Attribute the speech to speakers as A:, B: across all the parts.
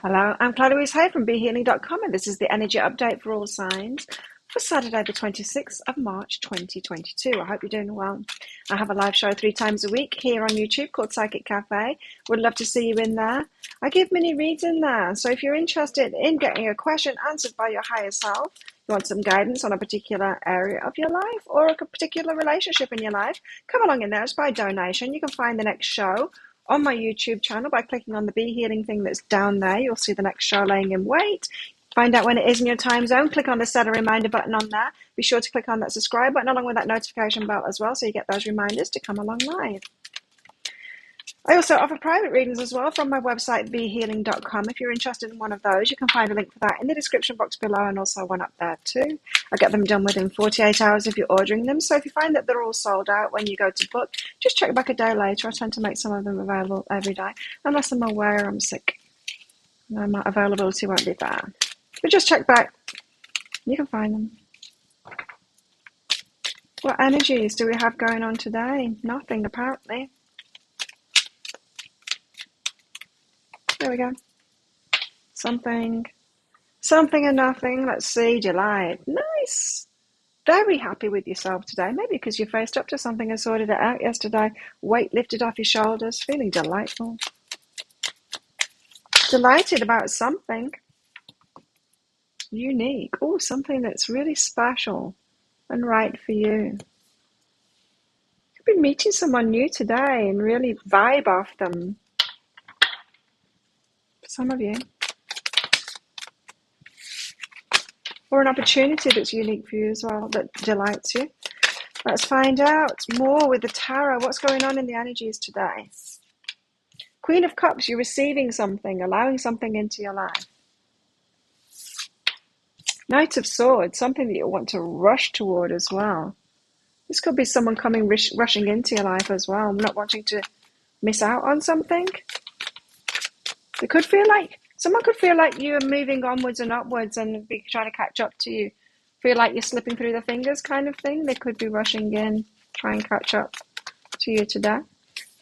A: Hello, I'm Claudia Louise Hay from BeHealing.com, and this is the energy update for all signs for Saturday, the 26th of March 2022. I hope you're doing well. I have a live show 3 times a week here on YouTube called Psychic Cafe. Would love to see you in there. I give mini reads in there, so if you're interested in getting a question answered by your higher self, you want some guidance on a particular area of your life or a particular relationship in your life, come along in there. It's by donation. You can find the next show on my YouTube channel by clicking on the Be Healing thing that's down there. You'll see the next show laying in wait. Find out when it is in your time zone. Click on the set a reminder button on there. Be sure to click on that subscribe button along with that notification bell as well so you get those reminders to come along live. I also offer private readings as well from my website, BeHealing.com. If you're interested in one of those, you can find a link for that in the description box below and also one up there too. I get them done within 48 hours if you're ordering them. So if you find that they're all sold out when you go to book, just check back a day later. I tend to make some of them available every day, unless I'm aware I'm sick. My availability won't be there. But just check back. You can find them. What energies do we have going on today? Nothing, apparently. There we go. Something and nothing. Let's see. Delight. Nice. Very happy with yourself today. Maybe because you faced up to something and sorted it out yesterday. Weight lifted off your shoulders. Feeling delightful. Delighted about something unique. Oh, something that's really special and right for you. You could be meeting someone new today and really vibe off them. For some of you. Or an opportunity that's unique for you as well, that delights you. Let's find out more with the tarot. What's going on in the energies today? Queen of Cups, you're receiving something, allowing something into your life. Knight of Swords, something that you want to rush toward as well. This could be someone coming rushing into your life as well, not wanting to miss out on something. It could feel like someone could feel like you're moving onwards and upwards and be trying to catch up to you. Feel like you're slipping through the fingers kind of thing. They could be rushing in, try and catch up to you today.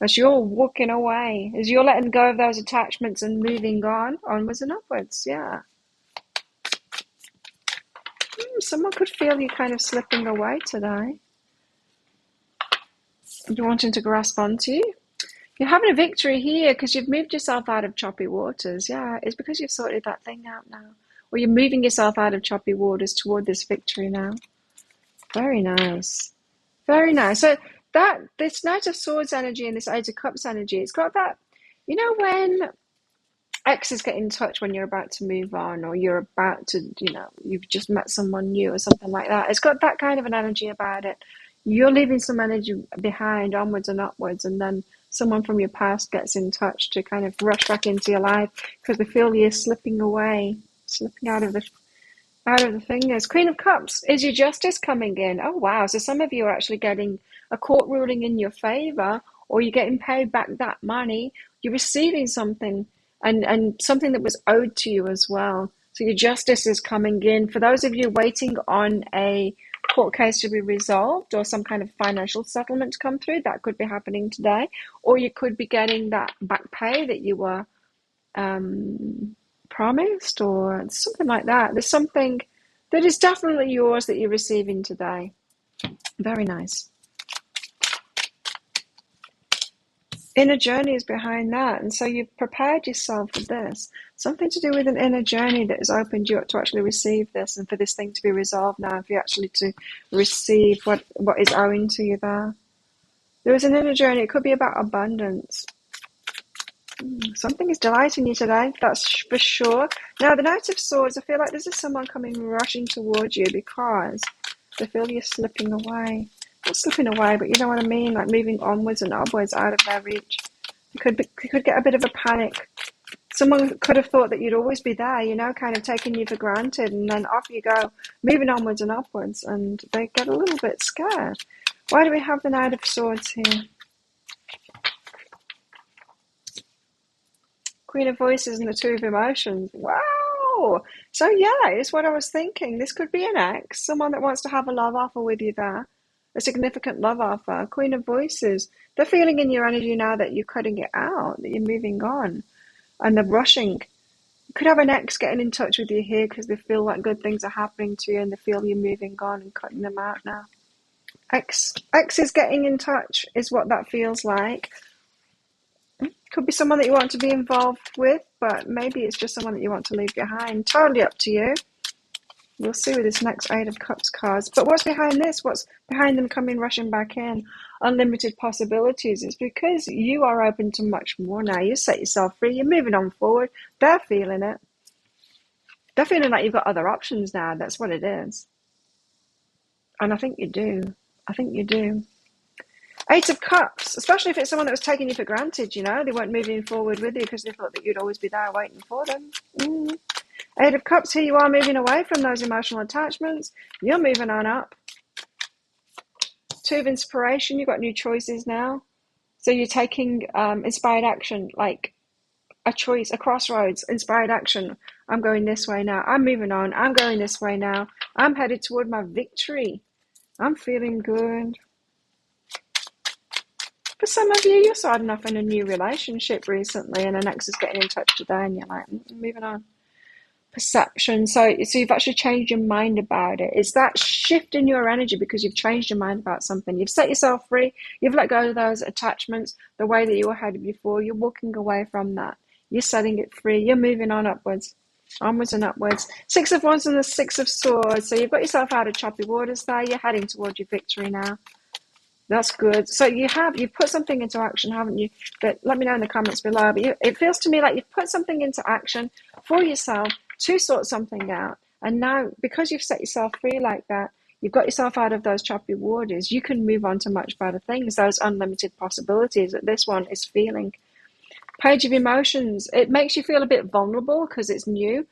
A: As you're walking away, as you're letting go of those attachments and moving on, onwards and upwards, yeah. Someone could feel you kind of slipping away today. You're wanting to grasp onto you. You're having a victory here because you've moved yourself out of choppy waters. Yeah, it's because you've sorted that thing out now. Or you're moving yourself out of choppy waters toward this victory now. Very nice. Very nice. So this Knight of Swords energy and this Eight of Cups energy, it's got that, you know, when exes get in touch when you're about to move on or you're about to, you've just met someone new or something like that. It's got that kind of an energy about it. You're leaving some energy behind, onwards and upwards, and then someone from your past gets in touch to kind of rush back into your life because they feel you're slipping away, slipping out of the fingers. Queen of Cups, is your justice coming in? Oh, wow. So some of you are actually getting a court ruling in your favor, or you're getting paid back that money. You're receiving something and something that was owed to you as well. So your justice is coming in. For those of you waiting on a court case to be resolved or some kind of financial settlement to come through, that could be happening today. Or you could be getting that back pay that you were promised or something like that. There's something that is definitely yours that you're receiving today. Very nice. Inner journey is behind that, and so you've prepared yourself for this. Something to do with an inner journey that has opened you up to actually receive this and for this thing to be resolved now, for you actually to receive what is owing to you there. There is an inner journey. It could be about abundance. Something is delighting you today, that's for sure. Now, the Knight of Swords, I feel like this is someone coming rushing towards you because they feel you're slipping away. Not slipping away, but you know what I mean, like moving onwards and upwards out of their reach. You could get a bit of a panic. Someone could have thought that you'd always be there, kind of taking you for granted, and then off you go, moving onwards and upwards, and they get a little bit scared. Why do we have the Knight of Swords here? Queen of Voices and the Two of Emotions. Wow! So yeah, it's what I was thinking. This could be an ex, someone that wants to have a love offer with you there. A significant love offer. Queen of Voices. They're feeling in your energy now that you're cutting it out, that you're moving on. And they're rushing could have an ex getting in touch with you here because they feel like good things are happening to you and they feel you're moving on and cutting them out now. Ex is getting in touch is what that feels like. Could be someone that you want to be involved with, but maybe it's just someone that you want to leave behind. Totally up to you. We'll see with this next Eight of Cups cards. But what's behind this? What's behind them coming rushing back in? Unlimited possibilities. It's because you are open to much more now. You set yourself free. You're moving on forward. They're feeling it. They're feeling like you've got other options now. That's what it is. And I think you do. I think you do. Eight of Cups, especially if it's someone that was taking you for granted, you know. They weren't moving forward with you because they thought that you'd always be there waiting for them. Eight of Cups, here you are moving away from those emotional attachments. You're moving on up. Two of Inspiration, you've got new choices now. So you're taking inspired action, like a choice, a crossroads, inspired action. I'm going this way now. I'm moving on. I'm going this way now. I'm headed toward my victory. I'm feeling good. For some of you, you're starting off in a new relationship recently and an ex is getting in touch today and you're like, moving on. Perception. So you've actually changed your mind about it. It's that shift in your energy because you've changed your mind about something. You've set yourself free. You've let go of those attachments, the way that you were headed before. You're walking away from that. You're setting it free. You're moving on upwards. Onwards and upwards. Six of Wands and the Six of Swords. So you've got yourself out of choppy waters there. You're heading towards your victory now. That's good. So you've put something into action, haven't you? But let me know in the comments below. But it feels to me like you've put something into action for yourself to sort something out. And now, because you've set yourself free like that, you've got yourself out of those choppy waters, you can move on to much better things, those unlimited possibilities that this one is feeling. Page of Emotions. It makes you feel a bit vulnerable because it's new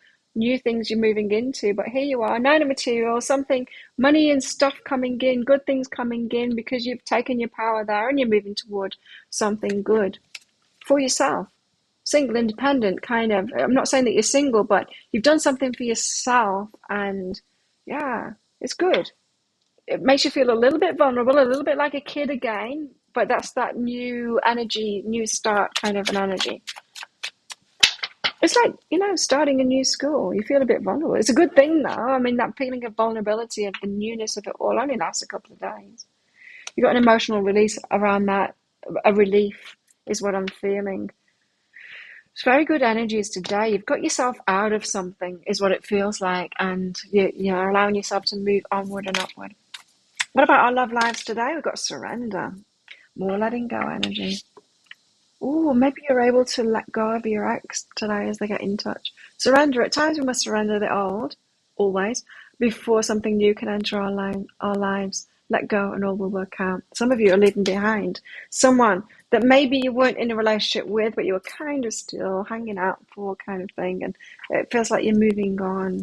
A: things you're moving into. But here you are, Nine of Materials, something, money and stuff coming in, good things coming in because you've taken your power there and you're moving toward something good for yourself. Single, independent, kind of. I'm not saying that you're single, but you've done something for yourself and yeah, it's good. It makes you feel a little bit vulnerable, a little bit like a kid again, but that's that new energy, new start kind of an energy. It's like, starting a new school. You feel a bit vulnerable. It's a good thing though. I mean, that feeling of vulnerability, of the newness of it all only lasts a couple of days. You've got an emotional release around that. A relief is what I'm feeling. It's very good energies today. You've got yourself out of something is what it feels like. And you're allowing yourself to move onward and upward. What about our love lives today? We've got surrender. More letting go energy. Ooh, maybe you're able to let go of your ex today as they get in touch. Surrender. At times we must surrender the old, always, before something new can enter our lives. Let go and all will work out. Some of you are leaving behind someone that maybe you weren't in a relationship with, but you were kind of still hanging out for kind of thing. And it feels like you're moving on.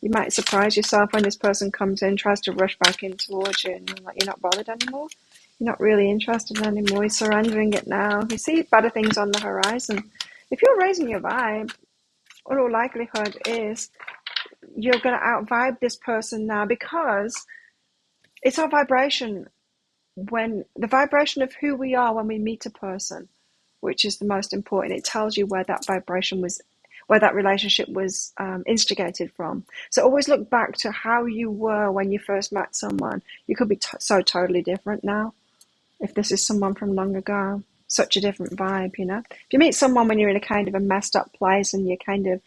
A: You might surprise yourself when this person comes in, tries to rush back in towards you, and you're not bothered anymore. You're not really interested anymore. You're surrendering it now. You see better things on the horizon. If you're raising your vibe, all likelihood is you're going to out-vibe this person now because it's our vibration. When the vibration of who we are when we meet a person, which is the most important, it tells you where that vibration was, where that relationship was instigated from. So always look back to how you were when you first met someone. You could be so totally different now. If this is someone from long ago, such a different vibe, If you meet someone when you're in a kind of a messed up place and you're kind of,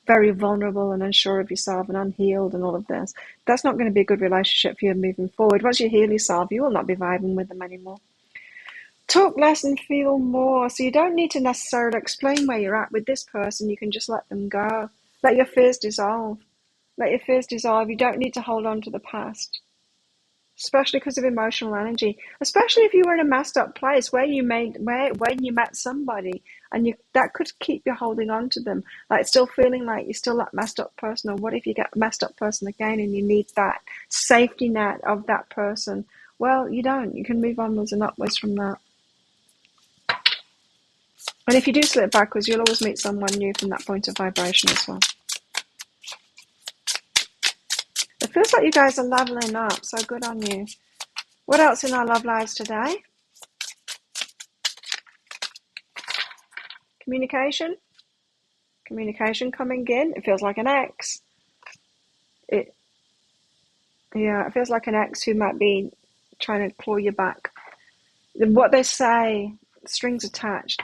A: very vulnerable and unsure of yourself and unhealed and all of this, that's not going to be a good relationship for you moving forward. Once you heal yourself, you will not be vibing with them anymore. Talk less and feel more. So you don't need to necessarily explain where you're at with this person. You can just let them go. Let your fears dissolve. Let your fears dissolve. You don't need to hold on to the past. Especially because of emotional energy, especially if you were in a messed up place when you met somebody and that could keep you holding on to them, like still feeling like you're still that messed up person. Or what if you get a messed up person again and you need that safety net of that person? Well, you don't. You can move onwards and upwards from that. And if you do slip backwards, you'll always meet someone new from that point of vibration as well. It feels like you guys are leveling up, so good on you. What else in our love lives today? Communication. Communication coming in. It feels like an ex. It feels like an ex who might be trying to claw you back. What they say, strings attached.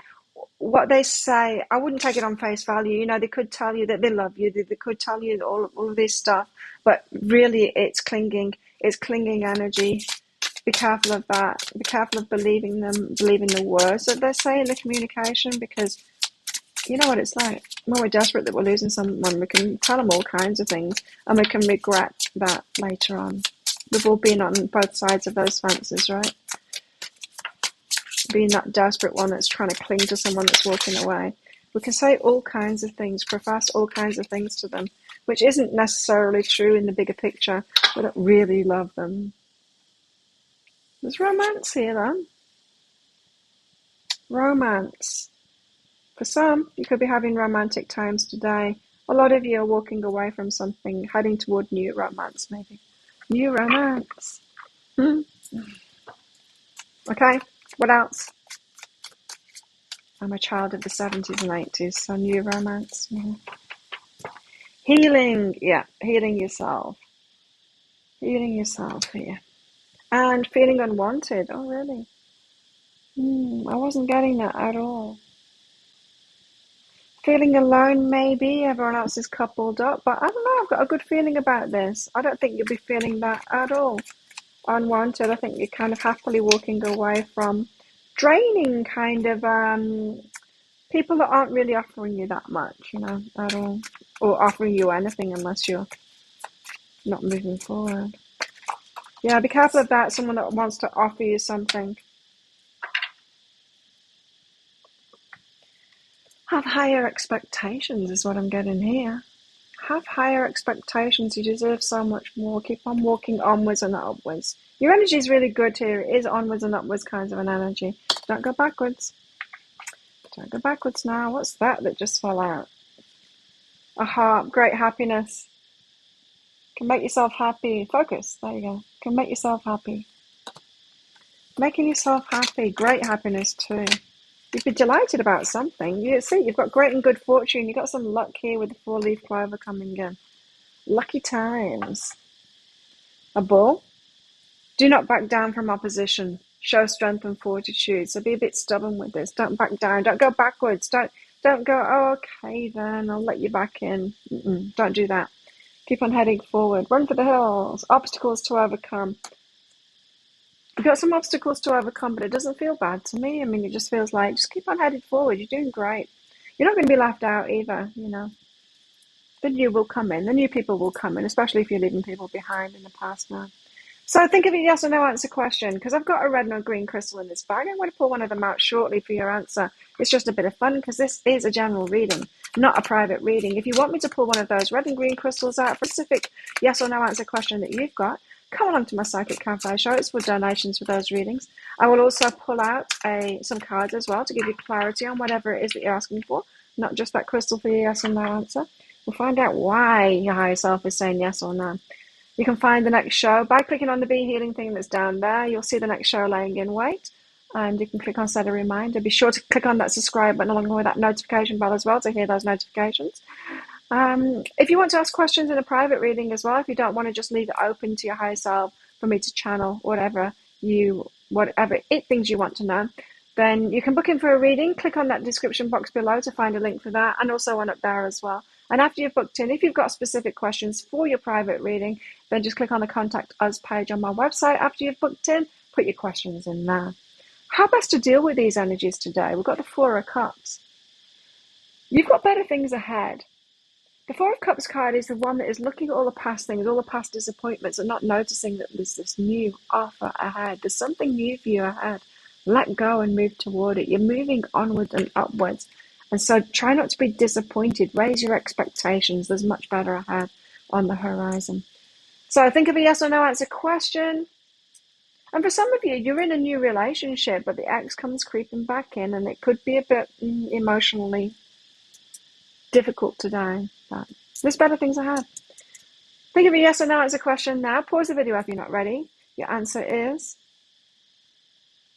A: What they say, I wouldn't take it on face value. You know, they could tell you that they love you. They could tell you all of this stuff, but really, it's clinging. It's clinging energy. Be careful of that. Be careful of believing them, believing the words that they say in the communication, because you know what it's like. When we're desperate that we're losing someone, we can tell them all kinds of things, and we can regret that later on. We've all been on both sides of those fences, right? Being that desperate one that's trying to cling to someone that's walking away. We can say all kinds of things, profess all kinds of things to them, which isn't necessarily true in the bigger picture. We don't really love them. There's romance here, then. Romance. For some, you could be having romantic times today. A lot of you are walking away from something, heading toward new romance, maybe. New romance. Okay, what else? I'm a child of the 70s and 80s, so new romance. Yeah. Healing, healing yourself. Healing yourself here. And feeling unwanted. Oh, really? I wasn't getting that at all. Feeling alone, maybe. Everyone else is coupled up, but I don't know. I've got a good feeling about this. I don't think you'll be feeling that at all. Unwanted. I think you're kind of happily walking away from draining kind of people that aren't really offering you that much, you know, at all, or offering you anything unless you're not moving forward. Yeah, be careful of that. Someone that wants to offer you something. Have higher expectations is what I'm getting here. Have higher expectations. You deserve so much more. Keep on walking onwards and upwards. Your energy is really good here. It is onwards and upwards kinds of an energy. Don't go backwards. Don't go backwards now. What's that just fell out? A heart. Great happiness. Can make yourself happy. Focus. There you go. Can make yourself happy. Making yourself happy. Great happiness too. You'd be delighted about something. You see, you've got great and good fortune. You've got some luck here with the 4-leaf clover coming in. Lucky times. A bull. Do not back down from opposition. Show strength and fortitude. So be a bit stubborn with this. Don't back down. Don't go backwards. Don't go, oh, okay then, I'll let you back in. Don't do that. Keep on heading forward. Run for the hills. Obstacles to overcome. You've got some obstacles to overcome, but it doesn't feel bad to me. I mean, it just feels like, just keep on heading forward. You're doing great. You're not going to be left out either, you know. The new will come in. The new people will come in, especially if you're leaving people behind in the past now. So think of a yes or no answer question, because I've got a red and a green crystal in this bag. I'm going to pull one of them out shortly for your answer. It's just a bit of fun, because this is a general reading, not a private reading. If you want me to pull one of those red and green crystals out for a specific yes or no answer question that you've got, come along to my Psychic Cafe show. It's for donations for those readings. I will also pull out some cards as well to give you clarity on whatever it is that you're asking for, not just that crystal for your yes or no answer. We'll find out why your higher self is saying yes or no. You can find the next show by clicking on the Be Healing thing that's down there. You'll see the next show laying in wait, and you can click on set a reminder. Be sure to click on that subscribe button along with that notification bell as well to hear those notifications. If you want to ask questions in a private reading as well, if you don't want to just leave it open to your higher self for me to channel whatever things you want to know, then you can book in for a reading. Click on that description box below to find a link for that, and also one up there as well. And after you've booked in, if you've got specific questions for your private reading, then just click on the Contact Us page on my website. After you've booked in, put your questions in there. How best to deal with these energies today? We've got the Four of Cups. You've got better things ahead. The Four of Cups card is the one that is looking at all the past things, all the past disappointments, and not noticing that there's this new offer ahead. There's something new for you ahead. Let go and move toward it. You're moving onwards and upwards. And so try not to be disappointed. Raise your expectations. There's much better ahead on the horizon. So think of a yes or no answer question. And for some of you, you're in a new relationship, but the ex comes creeping back in, and it could be a bit emotionally difficult today. But there's better things ahead. Think of a yes or no answer question now. Pause the video if you're not ready. Your answer is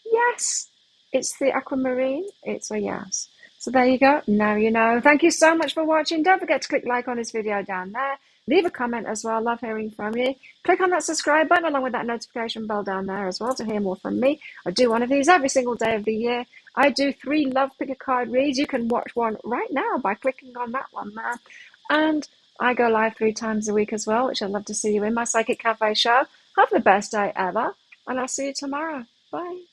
A: yes. It's the aquamarine. It's a yes. So there you go. Now you know. Thank you so much for watching. Don't forget to click like on this video down there. Leave a comment as well. Love hearing from you. Click on that subscribe button along with that notification bell down there as well to hear more from me. I do one of these every single day of the year. I do 3 Love Pick a Card reads. You can watch one right now by clicking on that one there. And I go live 3 times a week as well, which I'd love to see you in my Psychic Cafe show. Have the best day ever, and I'll see you tomorrow. Bye.